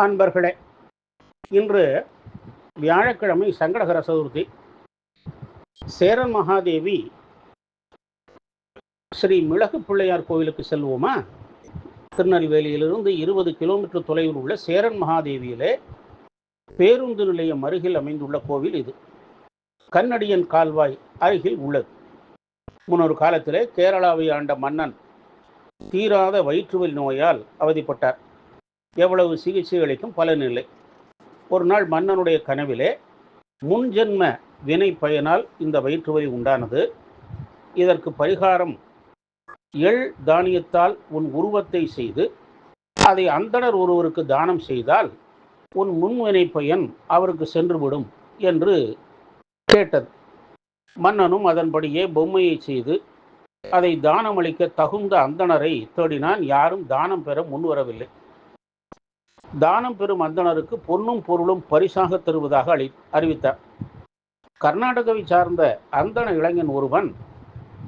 அன்பர்களே, இன்று வியாழக்கிழமை சங்கடகர சதுர்த்தி. சேரன் மகாதேவி ஸ்ரீ மிளகு பிள்ளையார் கோவிலுக்கு செல்வோமா? திருநெல்வேலியிலிருந்து 20 கிலோமீட்டர் தொலைவில் உள்ள சேரன் மகாதேவியிலே பேருந்து நிலையம் அருகில் அமைந்துள்ள கோவில் இது. கன்னடியன் கால்வாய் அருகில் உள்ளது. முன்னொரு காலத்திலே கேரளாவை ஆண்ட மன்னன் தீராத வயிற்றுவலி நோயால் அவதிப்பட்டார். எவ்வளவு சிகிச்சை அளிக்கும் பலனில்லை. ஒரு நாள் மன்னனுடைய கனவிலே முன்ஜென்ம வினை பயனால் இந்த வயிற்றுவலி உண்டானது. இதற்கு பரிகாரம் எள் தானியத்தால் உன் உருவத்தை செய்து அதை அந்தணர் ஒருவருக்கு தானம் செய்தால் உன் முன்வினை பயன் அவருக்கு சென்றுவிடும் என்று கேட்டது. மன்னனும் அதன்படியே பொம்மையை செய்து அதை தானம் அளிக்க தகுந்த அந்தணரை தேடினான். யாரும் தானம் பெற முன்வரவில்லை. தானம் பெறும் அந்தணருக்கு பொன்னும் பொருளும் பரிசாக தருவதாக அறிவித்தார். கர்நாடகாவை சார்ந்த அந்தண இளைஞன் ஒருவன்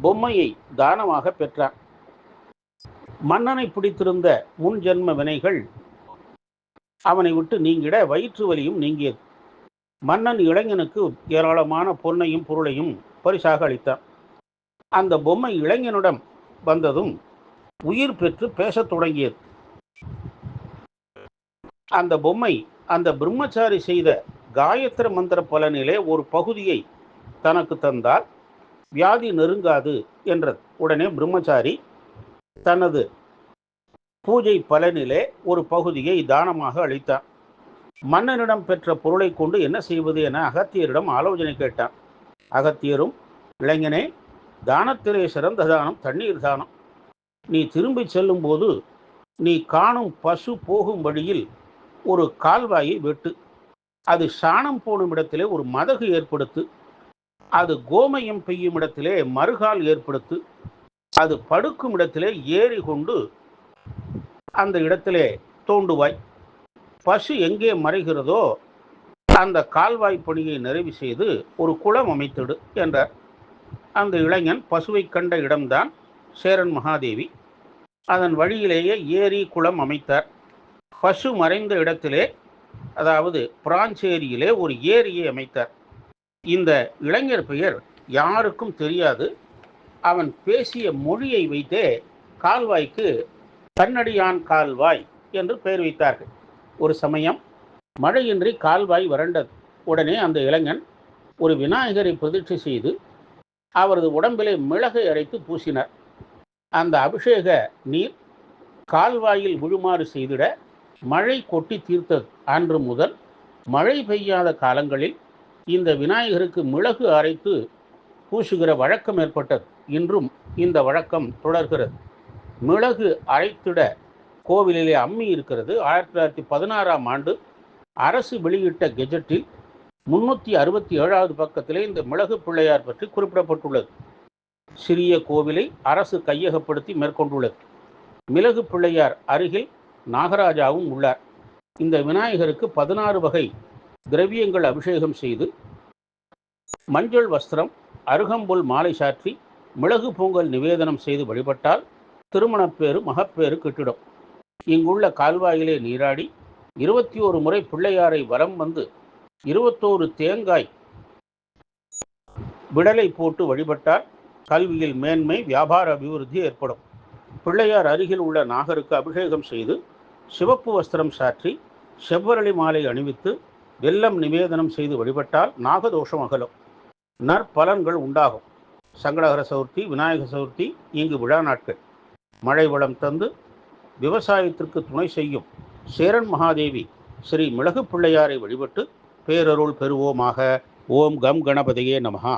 பொம்மையை தானமாக பெற்றான். மன்னனை பிடித்திருந்த முன் ஜென்ம வினைகள் அவனை விட்டு நீங்கிட வயிற்று வலியும் நீங்கியது. மன்னன் இளைஞனுக்கு ஏராளமான பொன்னையும் பொருளையும் பரிசாக அளித்தான். அந்த பொம்மை இளைஞனிடம் வந்ததும் உயிர் பெற்று பேசத் தொடங்கியது. அந்த பொம்மை அந்த பிரம்மச்சாரி செய்த காயத்ரி மந்திர பலனிலே ஒரு பகுதியை தனக்கு தந்தால் வியாதி நெருங்காது என்றது. உடனே பிரம்மச்சாரி தனது பூஜை பலனிலே ஒரு பகுதியை தானமாக அளித்தார். மன்னனிடம் பெற்ற பொருளை கொண்டு என்ன செய்வது என அகத்தியரிடம் ஆலோசனை கேட்டான். அகத்தியரும், இளைஞனே, தானத்திலே சிறந்த தானம் தண்ணீர் தானம். நீ திரும்பி செல்லும் போது நீ காணும் பசு போகும் வழியில் ஒரு கால்வாயை வெட்டு. அது சாணம் போடும் இடத்திலே ஒரு மதகு ஏற்படுத்து. அது கோமயம் பெய்யும் இடத்திலே மறுகால் ஏற்படுத்து. அது படுக்கும் இடத்திலே ஏறி கொண்டு அந்த இடத்திலே தோண்டுவாய். பசு எங்கே மறைகிறதோ அந்த கால்வாய் பணியை நிறைவு செய்து ஒரு குளம் அமைத்திடு என்றார். அந்த இளைஞன் பசுவை கண்ட இடம்தான் சேரன் மகாதேவி. அதன் வழியிலேயே ஏரி குளம் அமைத்தார். பசு மறைந்த இடத்திலே, அதாவது பிராஞ்சேரியிலே, ஒரு ஏரியை அமைத்தார். இந்த இளைஞர் பெயர் யாருக்கும் தெரியாது. அவன் பேசிய மொழியை வைத்தே கால்வாய்க்கு கன்னடியான் கால்வாய் என்று பெயர் வைத்தார்கள். ஒரு சமயம் மழையின்றி கால்வாய் வறண்டது. உடனே அந்த இளைஞன் ஒரு விநாயகரை பிரதிஷ்டை செய்து அவரது உடம்பிலே மிளகை அரைத்து பூசினார். அந்த அபிஷேக நீர் கால்வாயில் விழுமாறு செய்திட மழை கொட்டி தீர்த்தது. அன்று முதல் மழை பெய்யாத காலங்களில் இந்த விநாயகருக்கு மிளகு அரைத்து பூசுகிற வழக்கம் ஏற்பட்டது. இன்றும் இந்த வழக்கம் தொடர்கிறது. மிளகு அரைத்திட கோவிலிலே அம்மி இருக்கிறது. 1916ஆம் ஆண்டு அரசு வெளியிட்ட கெஜெட்டில் 367வது பக்கத்திலே இந்த மிளகு பிள்ளையார் பற்றி குறிப்பிடப்பட்டுள்ளது. சிறிய கோவிலை அரசு கையகப்படுத்தி மேற்கொண்டுள்ளது. மிளகு பிள்ளையார் அருகில் நாகராஜாவும் உள்ளார். இந்த விநாயகருக்கு 16 வகை திரவியங்கள் அபிஷேகம் செய்து மஞ்சள் வஸ்திரம், அருகம்புல் மாலை சாற்றி மிளகு பொங்கல் நிவேதனம் செய்து வழிபட்டால் திருமணப்பேறு மகப்பேறு கிட்டிடும். இங்குள்ள கால்வாயிலே நீராடி 21 முறை பிள்ளையாரை வலம் வந்து 21 தேங்காய் விடலை போட்டு வழிபட்டால் கல்வியில் மேன்மை, வியாபார அபிவிருத்தி ஏற்படும். பிள்ளையார் அருகில் உள்ள நாகருக்கு அபிஷேகம் செய்து சிவப்பு வஸ்திரம் சாற்றி செவ்வரளி மாலை அணிவித்து வெல்லம் நிவேதனம் செய்து வழிபட்டால் நாகதோஷம் அகலும், நற்பலன்கள் உண்டாகும். சங்கடகர சதுர்த்தி, விநாயகர் சதுர்த்தி இங்கு விழா நாட்கள். மழை வளம் தந்து விவசாயத்திற்கு துணை செய்யும் சேரன் மகாதேவி ஸ்ரீ மிளகு பிள்ளையாரை வழிபட்டு பேரருள் பெறுவோமாக. ஓம் கம் கணபதியே நமஹா.